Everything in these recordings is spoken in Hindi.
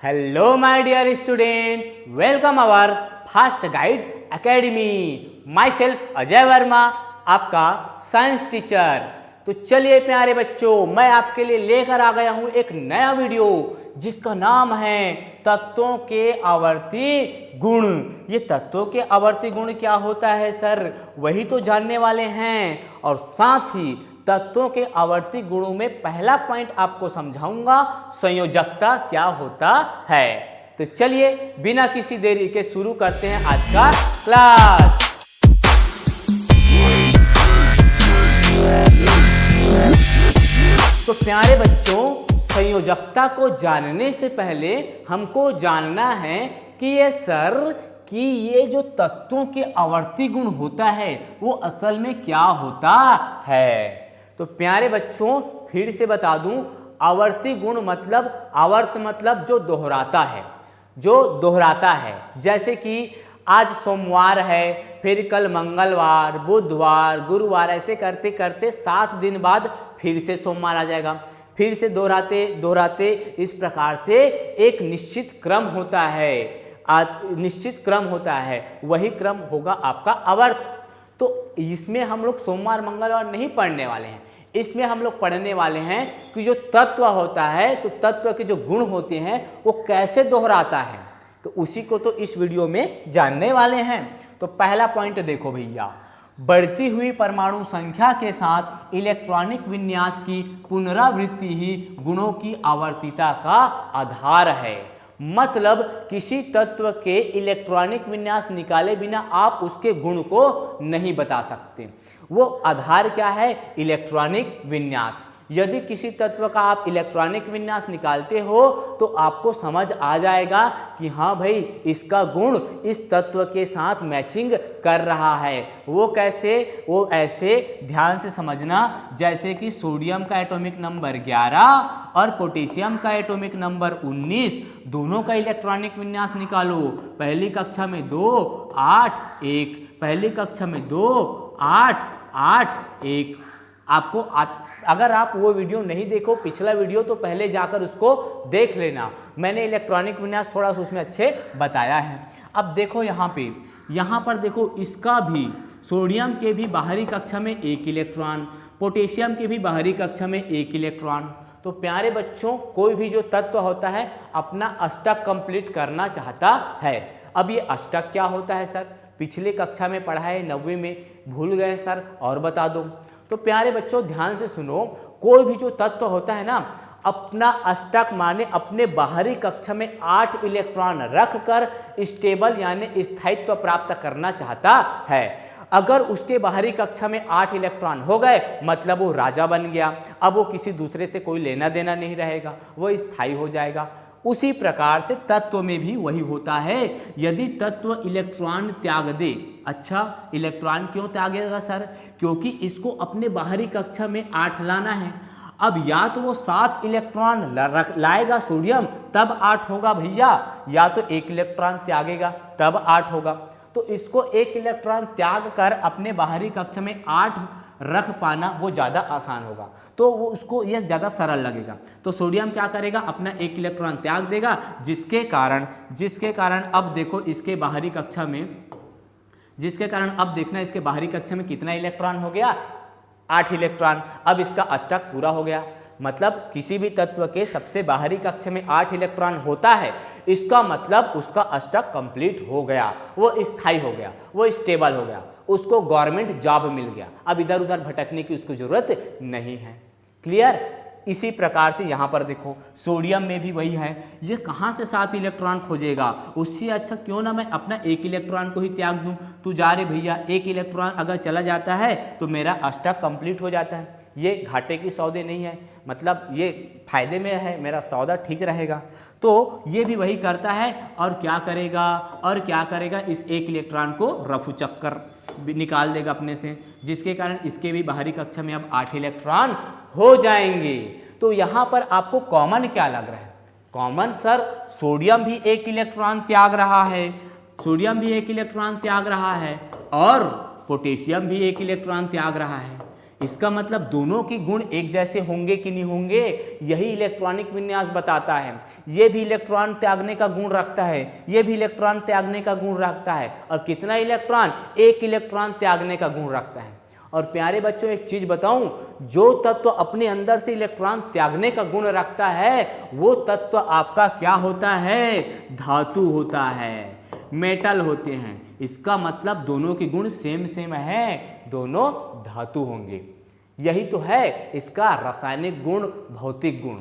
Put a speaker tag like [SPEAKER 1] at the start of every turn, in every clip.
[SPEAKER 1] Hello my dear student, welcome our fast guide academy. Myself Ajay Verma, आपका साइंस टीचर। तो चलिए प्यारे बच्चों, मैं आपके लिए लेकर आ गया हूं एक नया वीडियो जिसका नाम है तत्वों के आवर्ती गुण। ये तत्वों के आवर्ती गुण क्या होता है सर, वही तो जानने वाले हैं। और साथ ही तत्वों के आवर्ती गुणों में पहला पॉइंट आपको समझाऊंगा, संयोजकता क्या होता है। तो चलिए बिना किसी देरी के शुरू करते हैं आज का क्लास। तो प्यारे बच्चों, संयोजकता को जानने से पहले हमको जानना है कि ये जो तत्वों के आवर्ती गुण होता है वो असल में क्या होता है। तो प्यारे बच्चों फिर से बता दूं, आवर्ती गुण मतलब आवर्त मतलब जो दोहराता है। जैसे कि आज सोमवार है, फिर कल मंगलवार, बुधवार, गुरुवार, ऐसे करते करते 7 दिन बाद फिर से सोमवार आ जाएगा। फिर से दोहराते दोहराते इस प्रकार से एक निश्चित क्रम होता है, वही क्रम होगा आपका आवर्त। तो इसमें हम लोग सोमवार मंगलवार नहीं पढ़ने वाले हैं, इसमें हम लोग पढ़ने वाले हैं कि जो तत्व होता है, तो तत्व के जो गुण होते हैं वो कैसे दोहराता है, तो उसी को तो इस वीडियो में जानने वाले हैं। तो पहला पॉइंट देखो भैया, बढ़ती हुई परमाणु संख्या के साथ इलेक्ट्रॉनिक विन्यास की पुनरावृत्ति ही गुणों की आवर्तीता का आधार है। मतलब किसी तत्व के इलेक्ट्रॉनिक विन्यास निकाले बिना आप उसके गुण को नहीं बता सकते। वो आधार क्या है? इलेक्ट्रॉनिक विन्यास। यदि किसी तत्व का आप इलेक्ट्रॉनिक विन्यास निकालते हो तो आपको समझ आ जाएगा कि हाँ भाई, इसका गुण इस तत्व के साथ मैचिंग कर रहा है। वो कैसे? वो ऐसे ध्यान से समझना, जैसे कि सोडियम का एटॉमिक नंबर 11 और पोटेशियम का एटॉमिक नंबर 19, दोनों का इलेक्ट्रॉनिक विन्यास निकालो। पहली कक्षा में 2 8 1, पहली कक्षा में 2 8 8 1। आपको अगर आप वो वीडियो नहीं देखो, पिछला वीडियो, तो पहले जाकर उसको देख लेना। मैंने इलेक्ट्रॉनिक विन्यास थोड़ा सा उसमें अच्छे बताया है। अब देखो यहाँ पर देखो, इसका भी सोडियम के भी बाहरी कक्षा में 1 इलेक्ट्रॉन, पोटेशियम के भी बाहरी कक्षा में 1 इलेक्ट्रॉन। तो प्यारे बच्चों, कोई भी जो तत्व होता है अपना अष्टक कंप्लीट करना चाहता है। अब ये अष्टक क्या होता है सर? पिछले कक्षा में पढ़ा है, 9वीं में, भूल गए सर, और बता दो। तो प्यारे बच्चों ध्यान से सुनो, कोई भी जो तत्व होता है ना, अपना अष्टक माने अपने बाहरी कक्षा में 8 इलेक्ट्रॉन रखकर स्टेबल यानी स्थायित्व प्राप्त करना चाहता है। अगर उसके बाहरी कक्षा में 8 इलेक्ट्रॉन हो गए मतलब वो राजा बन गया। अब वो किसी दूसरे से कोई लेना देना नहीं रहेगा, वो स्थायी हो जाएगा। उसी प्रकार से तत्व में भी वही होता है। यदि तत्व इलेक्ट्रॉन त्याग दे, अच्छा इलेक्ट्रॉन क्यों त्यागेगा सर? क्योंकि इसको अपने बाहरी कक्षा में 8 लाना है। अब या तो वो 7 इलेक्ट्रॉन लाएगा सोडियम तब 8 होगा भैया, या तो 1 इलेक्ट्रॉन त्यागेगा तब 8 होगा। तो इसको 1 इलेक्ट्रॉन त्याग कर अपने बाहरी कक्षा में 8 रख पाना वो ज़्यादा आसान होगा, तो वो उसको यह ज़्यादा सरल लगेगा। तो सोडियम क्या करेगा? अपना 1 इलेक्ट्रॉन त्याग देगा, जिसके कारण अब देखो इसके बाहरी कक्षा में, अब देखना इसके बाहरी कक्षा में कितना इलेक्ट्रॉन हो गया? 8 इलेक्ट्रॉन। अब इसका अष्टक पूरा हो गया। मतलब किसी भी तत्व के सबसे बाहरी कक्षा में 8 इलेक्ट्रॉन होता है, इसका मतलब उसका अष्टक कंप्लीट हो गया, वो स्थायी हो गया, वो स्टेबल हो गया, उसको गवर्नमेंट जॉब मिल गया। अब इधर उधर भटकने की उसको जरूरत नहीं है। क्लियर? इसी प्रकार से यहाँ पर देखो, सोडियम में भी वही है। ये कहाँ से 7 इलेक्ट्रॉन खोजेगा? उससे अच्छा क्यों ना मैं अपना 1 इलेक्ट्रॉन को ही त्याग दूँ। तू जा रे भैया, 1 इलेक्ट्रॉन अगर चला जाता है तो मेरा अष्टक कंप्लीट हो जाता है। ये घाटे की सौदे नहीं है, मतलब ये फायदे में है, मेरा सौदा ठीक रहेगा। तो ये भी वही करता है, और क्या करेगा? इस 1 इलेक्ट्रॉन को रफू चक्कर निकाल देगा अपने से, जिसके कारण इसके भी बाहरी कक्षा में अब 8 इलेक्ट्रॉन हो जाएंगे। तो यहाँ पर आपको कॉमन क्या लग रहा है? कॉमन सर, सोडियम भी 1 इलेक्ट्रॉन त्याग रहा है, और पोटेशियम भी 1 इलेक्ट्रॉन त्याग रहा है। इसका मतलब दोनों के गुण एक जैसे होंगे कि नहीं होंगे, यही इलेक्ट्रॉनिक विन्यास बताता है। ये भी इलेक्ट्रॉन त्यागने का गुण रखता है, ये भी इलेक्ट्रॉन त्यागने का गुण रखता है, और कितना इलेक्ट्रॉन, एक इलेक्ट्रॉन त्यागने का गुण रखता है। और प्यारे बच्चों एक चीज बताऊं, जो तत्व अपने अंदर से इलेक्ट्रॉन त्यागने का गुण रखता है वो तत्व आपका क्या होता है, धातु होता है, मेटल होते हैं। इसका मतलब दोनों के गुण सेम सेम है, दोनों धातु होंगे। यही तो है इसका रासायनिक गुण, भौतिक गुण।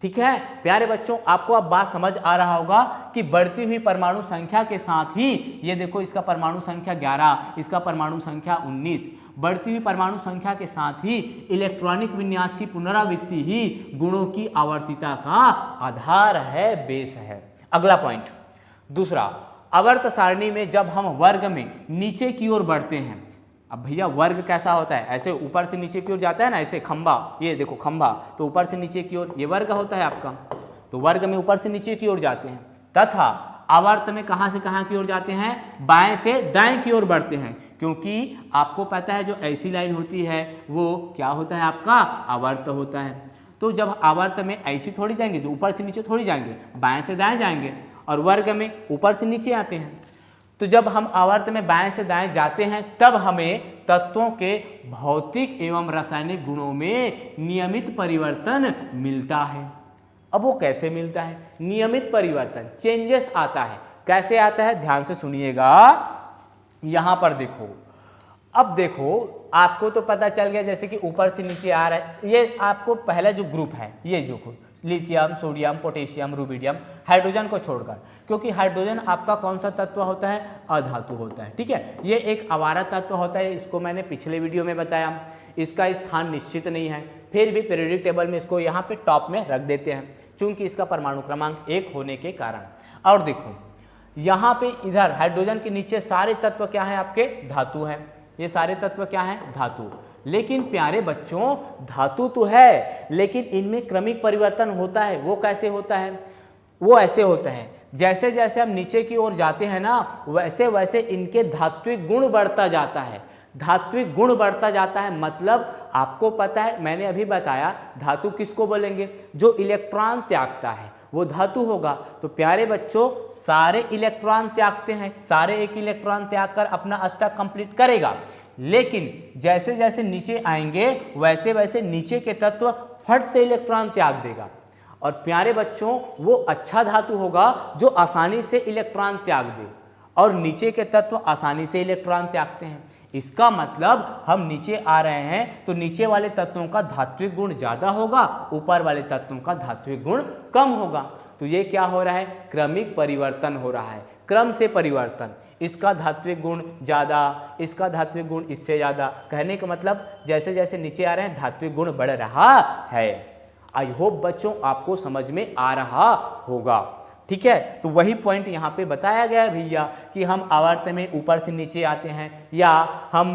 [SPEAKER 1] ठीक है प्यारे बच्चों, आपको अब बात समझ आ रहा होगा कि बढ़ती हुई परमाणु संख्या के साथ ही, ये देखो इसका परमाणु संख्या 11, इसका परमाणु संख्या 19, बढ़ती हुई परमाणु संख्या के साथ ही इलेक्ट्रॉनिक विन्यास की पुनरावृत्ति ही गुणों की आवर्तिता का आधार है, बेस है। अगला पॉइंट दूसरा, आवर्त सारणी में जब हम वर्ग में नीचे की ओर बढ़ते हैं, अब भैया वर्ग कैसा होता है, ऐसे ऊपर से नीचे की ओर जाता है ना, ऐसे खंभा, ये देखो खंभा, तो ऊपर से नीचे की ओर ये वर्ग होता है आपका, तो वर्ग में ऊपर से नीचे की ओर जाते हैं। तथा आवर्त में कहाँ से कहाँ की ओर जाते हैं, बाएं से दाएं की ओर बढ़ते हैं, क्योंकि आपको पता है जो ऐसी लाइन होती है वो क्या होता है आपका, आवर्त होता है। तो जब आवर्त में ऐसी थोड़ी जाएंगे, जो ऊपर से नीचे थोड़ी जाएंगे, बाएं से दाएं जाएंगे, और वर्ग में ऊपर से नीचे आते हैं। तो जब हम आवर्त में बाएं से दाएं जाते हैं तब हमें तत्वों के भौतिक एवं रासायनिक गुणों में नियमित परिवर्तन मिलता है। अब वो कैसे मिलता है, नियमित परिवर्तन, चेंजेस आता है। कैसे आता है, ध्यान से सुनिएगा। यहां पर देखो, अब देखो आपको तो पता चल गया जैसे कि ऊपर से नीचे आ रहा है, ये आपको पहला जो ग्रुप है, ये जो lithium, sodium, potassium, rubidium, hydrogen को छोड़कर, क्योंकि हाइड्रोजन आपका कौन सा तत्व होता है, अधातु होता है। ठीक है, ये एक आवारा तत्व होता है, इसको मैंने पिछले वीडियो में बताया। इसका स्थान निश्चित नहीं है, फिर भी पीरियोडिक टेबल में इसको यहाँ पे टॉप में रख देते हैं, चूंकि इसका परमाणु क्रमांक 1 होने के कारण। और देखो यहाँ पे इधर हाइड्रोजन के नीचे सारे तत्व क्या है आपके, धातु हैं। ये सारे तत्व क्या है, धातु। लेकिन प्यारे बच्चों धातु तो है, लेकिन इनमें क्रमिक परिवर्तन होता है। वो कैसे होता है, वो ऐसे होता है, जैसे जैसे हम नीचे की ओर जाते हैं ना, वैसे वैसे इनके धात्विक गुण बढ़ता जाता है। धात्विक गुण बढ़ता जाता है मतलब आपको पता है, मैंने अभी बताया, धातु किसको बोलेंगे, जो इलेक्ट्रॉन त्यागता है वो धातु होगा। तो प्यारे बच्चों सारे इलेक्ट्रॉन त्यागते हैं, सारे एक इलेक्ट्रॉन त्याग कर अपना अष्टक कंप्लीट करेगा, लेकिन जैसे जैसे नीचे आएंगे वैसे वैसे नीचे के तत्व फट से इलेक्ट्रॉन त्याग देगा। और प्यारे बच्चों वो अच्छा धातु होगा जो आसानी से इलेक्ट्रॉन त्याग दे, और नीचे के तत्व आसानी से इलेक्ट्रॉन त्यागते हैं। इसका मतलब हम नीचे आ रहे हैं तो नीचे वाले तत्वों का धात्विक गुण ज़्यादा होगा, ऊपर वाले तत्वों का धात्विक गुण कम होगा। तो ये क्या हो रहा है, क्रमिक परिवर्तन हो रहा है, क्रम से परिवर्तन। इसका धात्विक गुण ज़्यादा, इसका धात्विक गुण इससे ज़्यादा, कहने का मतलब जैसे जैसे नीचे आ रहे हैं धात्विक गुण बढ़ रहा है। आई होप बच्चों आपको समझ में आ रहा होगा। ठीक है, तो वही पॉइंट यहाँ पे बताया गया है भैया कि हम आवर्त में ऊपर से नीचे आते हैं, या हम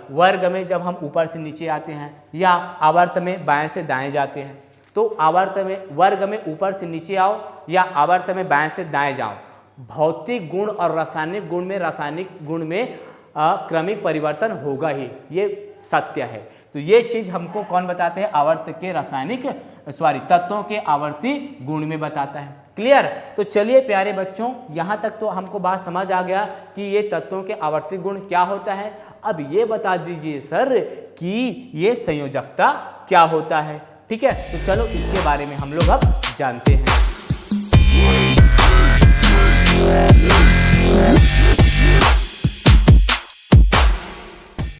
[SPEAKER 1] वर्ग में जब हम ऊपर से नीचे आते हैं, या आवर्त में बाएं से दाएं जाते हैं। तो आवर्त में, वर्ग में ऊपर से नीचे आओ या आवर्त में बाएं से दाएं जाओ, भौतिक गुण और रासायनिक गुण में क्रमिक परिवर्तन होगा ही, ये सत्य है। तो ये चीज हमको कौन बताते हैं, आवर्त के तत्वों के आवर्ती गुण में बताता है। क्लियर। तो चलिए प्यारे बच्चों, यहाँ तक तो हमको बात समझ आ गया कि ये तत्वों के आवर्ती गुण क्या होता है। अब ये बता दीजिए सर कि ये संयोजकता क्या होता है। ठीक है, तो चलो इसके बारे में हम लोग अब जानते हैं।